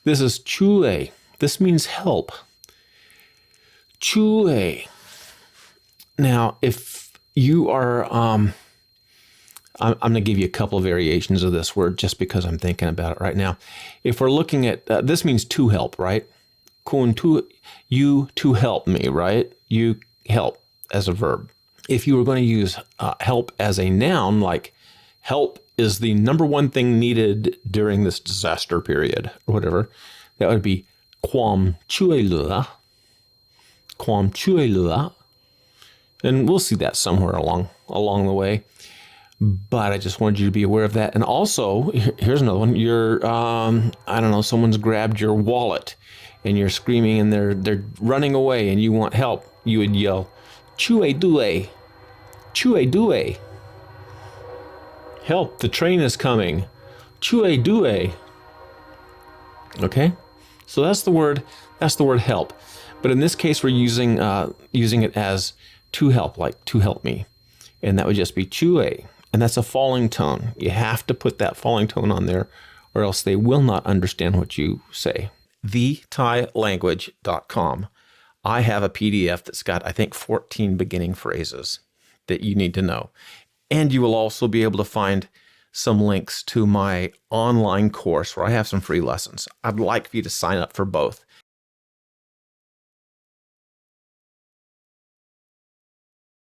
This is chue. This means help. Chue. Now, if you are, I'm going to give you a couple of variations of this word just because I'm thinking about it right now. If we're looking at, this means to help, right? You to help me, right? You help as a verb. If you were going to use help as a noun, like help is the number one thing needed during this disaster period or whatever, that would be quam chue lua. Quam chue lua. And we'll see that somewhere along the way. But I just wanted you to be aware of that. And also, here's another one. You're, I don't know, someone's grabbed your wallet and you're screaming and they're running away and you want help. You would yell, chue due, chue due. Help, the train is coming. Chue due. Okay? So that's the word help. But in this case, we're using it as to help, like to help me. And that would just be chue. And that's a falling tone. You have to put that falling tone on there or else they will not understand what you say. TheThaiLanguage.com. I have a PDF that's got, I think, 14 beginning phrases that you need to know. And you will also be able to find some links to my online course where I have some free lessons. I'd like for you to sign up for both.